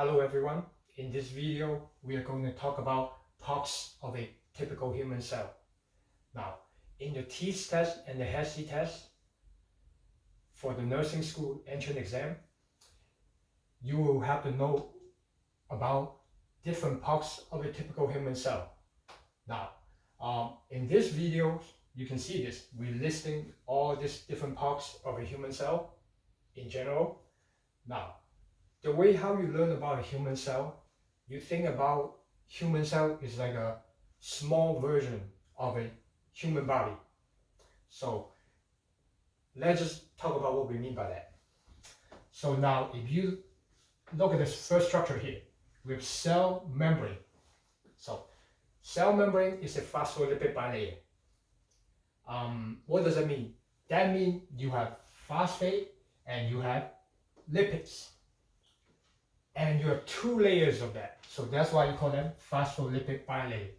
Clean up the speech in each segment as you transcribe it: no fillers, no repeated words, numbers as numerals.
Hello everyone, in this video we are going to talk about parts of a typical human cell. Now, in the TEAS test and the HESI test for the nursing school entrance exam, you will have to know about different parts of a typical human cell. Now, in this video you can see this, we're listing all these different parts of a human cell in general. Now, the way how you learn about a human cell, you think about human cell is like a small version of a human body. So let's just talk about what we mean by that. So now if you look at this first structure here, we have cell membrane. So cell membrane is a phospholipid bilayer. What does that mean? That means you have phosphate and you have lipids. And you have two layers of that. So that's why you call them phospholipid bilayer.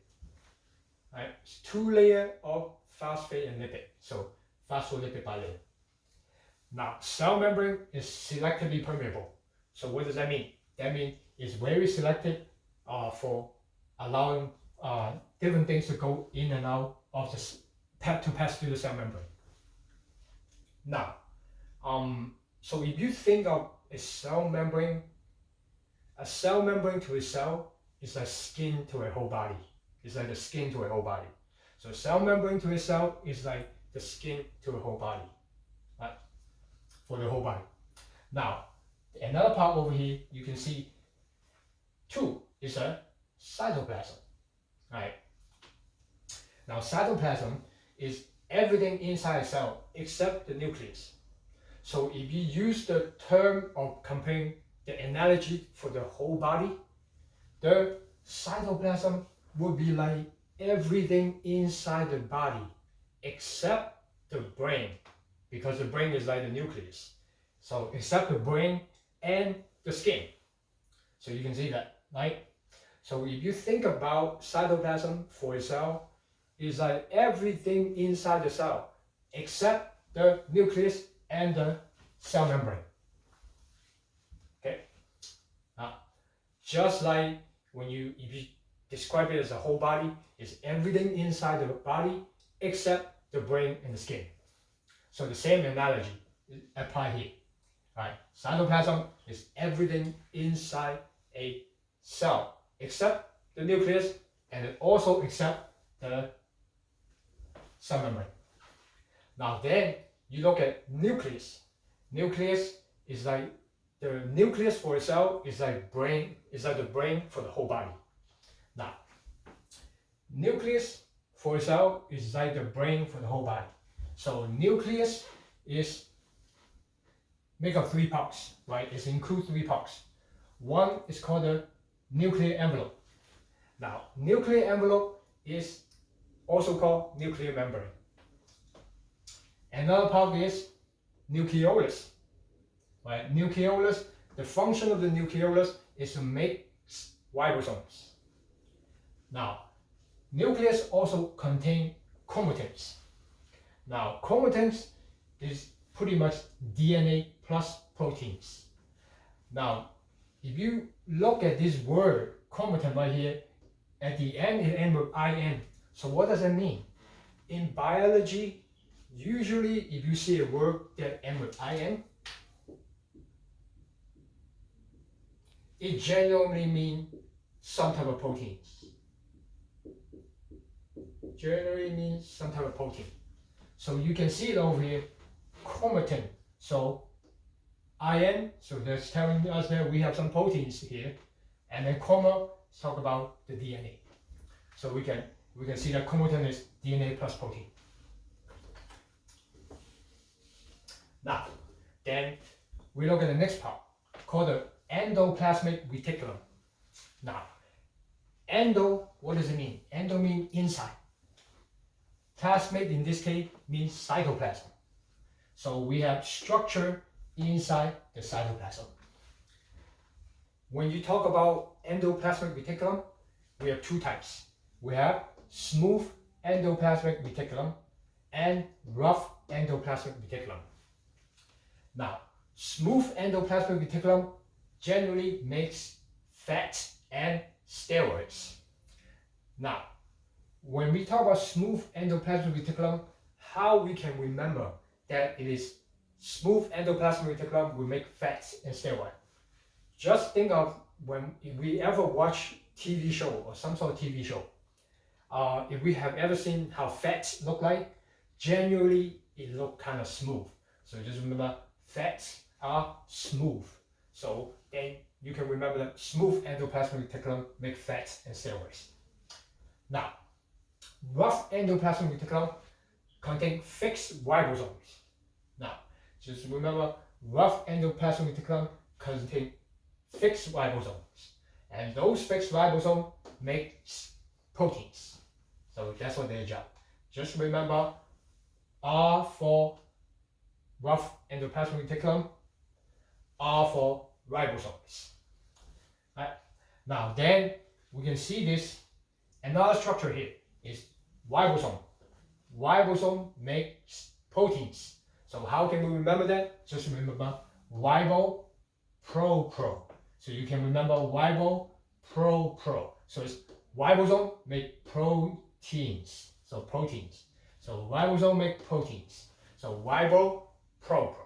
Right? It's two layers of phosphate and lipid. So phospholipid bilayer. Now, cell membrane is selectively permeable. So what does that mean? That means it's very selective for allowing different things to go in and out of to pass through the cell membrane. Now, so if you think of a cell membrane to a cell is like skin to a whole body. It's like the skin to a whole body. So cell membrane to a cell is like the skin to a whole body, right? For the whole body. Now, another part over here, you can see two is a cytoplasm, right? Now, cytoplasm is everything inside a cell except the nucleus. So if you use the term of comparing the analogy for the whole body, the cytoplasm would be like everything inside the body except the brain, because the brain is like the nucleus. So except the brain and the skin. So you can see that, right? So if you think about cytoplasm for a cell, it's like everything inside the cell except the nucleus and the cell membrane. Just like if you describe it as a whole body, it's everything inside the body except the brain and the skin. So the same analogy apply here, right? Cytoplasm is everything inside a cell except the nucleus and also except the cell membrane. Now then you look at nucleus. Nucleus is like the nucleus for a cell is like the brain for the whole body. Now, nucleus for a cell is like the brain for the whole body. So nucleus is made of three parts, right? It includes three parts. One is called the nuclear envelope. Now, nuclear envelope is also called nuclear membrane. Another part is nucleolus. Right? Nucleolus, the function of the nucleolus is to make ribosomes. Now, nucleus also contains chromatids. Now, chromatids is pretty much DNA plus proteins. Now, if you look at this word, chromatin right here, at the end it ends with IN. So what does that mean? In biology, usually if you see a word that ends with IN, it generally means some type of proteins. Generally means some type of protein. So you can see it over here, chromatin. So IN, so that's telling us that we have some proteins here. And then chroma, talk about the DNA. So we can see that chromatin is DNA plus protein. Now, then we look at the next part, called the endoplasmic reticulum. Now, endo, what does it mean? Endo means inside. Plasmic in this case means cytoplasm. So we have structure inside the cytoplasm. When you talk about endoplasmic reticulum, we have two types. We have smooth endoplasmic reticulum and rough endoplasmic reticulum. Now, smooth endoplasmic reticulum generally makes fat, and steroids. Now, when we talk about smooth endoplasmic reticulum, how we can remember that it is smooth endoplasmic reticulum will make fats and steroid. Just think of when if we ever watch TV show or some sort of TV show, if we have ever seen how fats look like, generally it look kind of smooth. So just remember, fats are smooth. So then you can remember that smooth endoplasmic reticulum make fats and steroids. Now, rough endoplasmic reticulum contain fixed ribosomes. Now, just remember, rough endoplasmic reticulum contain fixed ribosomes, and those fixed ribosomes make proteins. So that's what their job. Just remember, R for rough endoplasmic reticulum, R for ribosomes. Right? Now then we can see this. Another structure here is ribosome. Ribosome makes proteins. So how can we remember that? Just remember ribo pro pro. So you can remember ribo pro pro. So it's ribosome make proteins. So proteins. So ribosome make proteins. So ribo pro pro.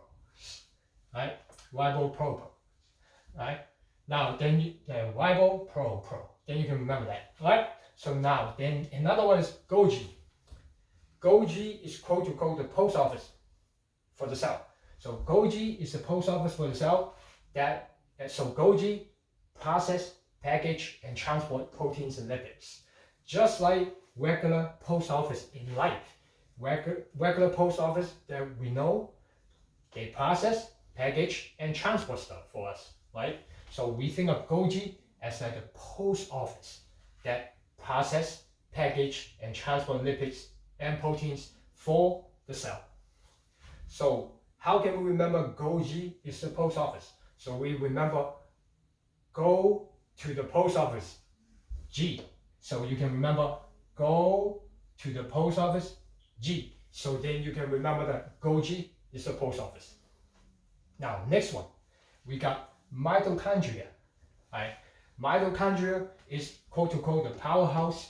Right? Ribo pro pro. Right? Now then ribo pro pro. Then you can remember that. Right? So now then another one is Golgi. Golgi is quote unquote the post office for the cell. So Golgi is the post office for the cell. So Golgi process, package, and transport proteins and lipids. Just like regular post office in life. Regular post office that we know, they process, package, and transport stuff for us, right? So we think of Golgi as like a post office that process, package, and transport lipids and proteins for the cell. So how can we remember Golgi is the post office? So we remember go to the post office, G. So you can remember go to the post office, G. So then you can remember that Golgi is the post office. Now next one, we got mitochondria. Right? Mitochondria is quote unquote the powerhouse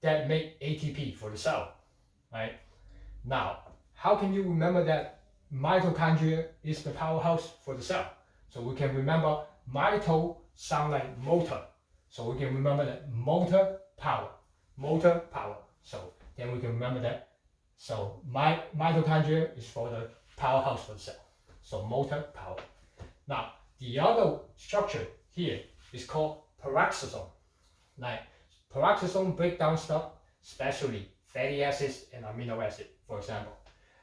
that make ATP for the cell. Right? Now, how can you remember that mitochondria is the powerhouse for the cell? So we can remember mito sound like motor. So we can remember that motor power. Motor power. So then we can remember that. So mitochondria is for the powerhouse for the cell. So motor power. Now, the other structure here is called peroxisome. Like peroxisome break down stuff, especially fatty acids and amino acid, for example.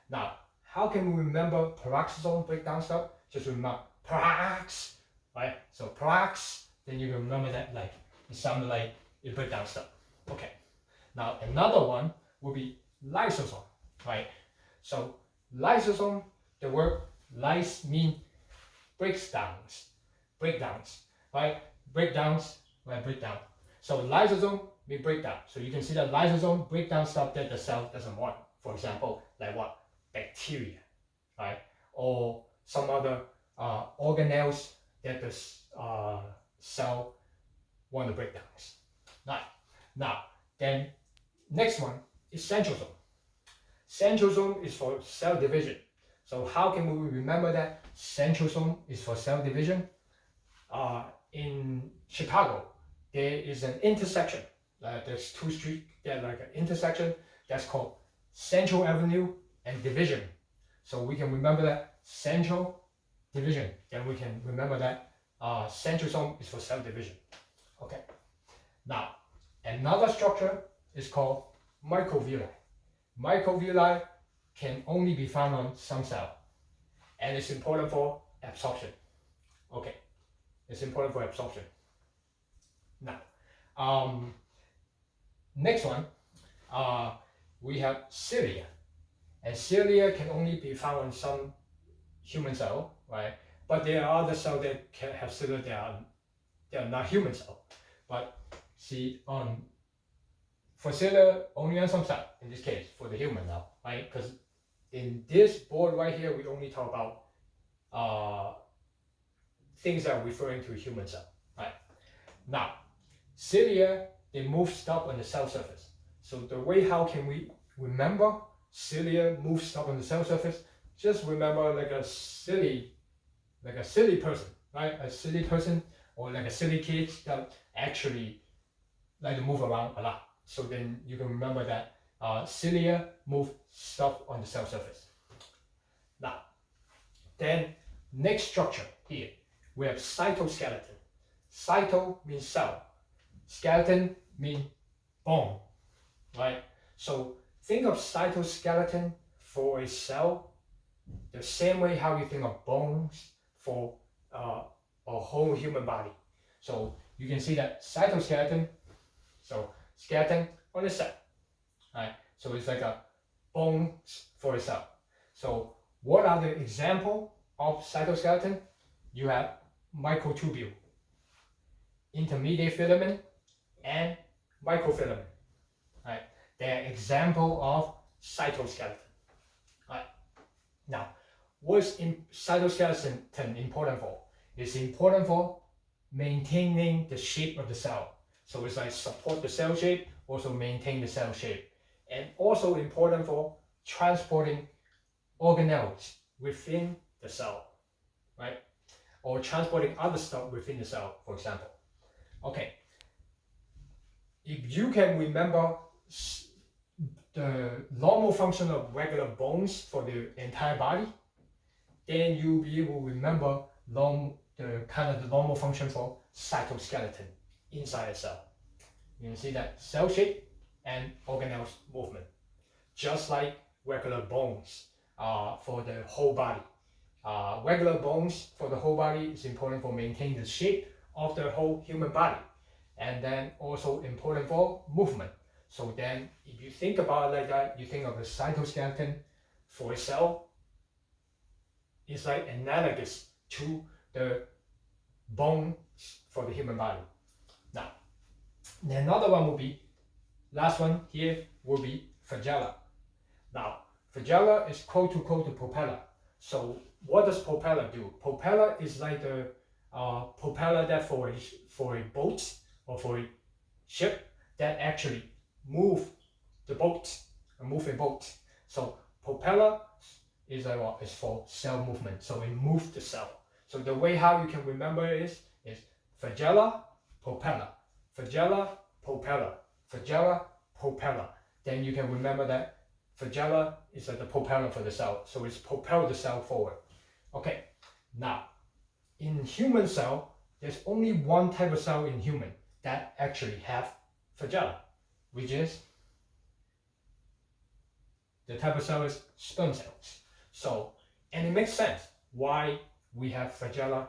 Now, how can we remember peroxisome break down stuff? Just remember perox, right? So perox, then you can remember that like it sounded like it break down stuff. Okay. Now another one will be lysosome, right? So lysosome, the word lys mean breakdowns, right? Breakdowns, right? Breakdown. So lysosome mean breakdown. So you can see that lysosome break down stuff that the cell doesn't want. For example, like what? Bacteria, right? Or some other organelles that the cell want to break down. Right. Now, then next one is centrosome. Centrosome is for cell division. So how can we remember that centrosome is for cell division? In Chicago, there is an intersection. There's two streets that like an intersection that's called Central Avenue and Division. So we can remember that Central Division. Then we can remember that centrosome is for cell division. Okay. Now, another structure is called microvilli. Microvilli can only be found on some cell, and it's important for absorption. Okay, it's important for absorption. Now, next one, we have cilia, and cilia can only be found on some human cell, right? But there are other cells that can have cilia that are not human cells. But see, for cilia only on some cell, in this case, for the human now, right? Because in this board right here, we only talk about things that are referring to human cell, right? Now, cilia, they move stuff on the cell surface. So the way how can we remember cilia move stuff on the cell surface? Just remember like a silly person, right? A silly person or like a silly kid that actually like to move around a lot. So then you can remember that cilia move stuff on the cell surface. Now, then next structure here, we have cytoskeleton. Cyto means cell, skeleton means bone, right? So think of cytoskeleton for a cell the same way how you think of bones for a whole human body. So you can see that cytoskeleton, so skeleton on the cell, right? So it's like a bones for a cell. So what are the example of cytoskeleton? You have microtubule, intermediate filament, and microfilament. Right? They're example of cytoskeleton. Right? Now, what's in cytoskeleton important for? It's important for maintaining the shape of the cell. So it's like support the cell shape, also maintain the cell shape. And also important for transporting organelles within the cell, right? Or transporting other stuff within the cell, for example. Okay, if you can remember the normal function of regular bones for the entire body, then you'll be able to remember the normal function for cytoskeleton inside a cell. You can see that cell shape and organelles movement, just like regular bones for the whole body. Regular bones for the whole body is important for maintaining the shape of the whole human body, and then also important for movement. So then if you think about it like that, you think of the cytoskeleton for a cell is like analogous to the bones for the human body. Now, another one will be, last one here will be flagella. Now, flagella is quote to quote the propeller. So what does propeller do? Propeller is like the propeller that for a boat or for a ship that actually move the boat and move a boat. So propeller is for cell movement. So it moves the cell. So the way how you can remember it is flagella, propeller, flagella, propeller, flagella, propeller. Then you can remember that flagella is like the propeller for the cell. So it's propel the cell forward. Okay, now in human cell, there's only one type of cell in human that actually have flagella, which is the type of cell is sperm cells. So, and it makes sense why we have flagella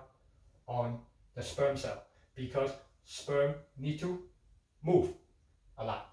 on the sperm cell, because sperm need to move a lot.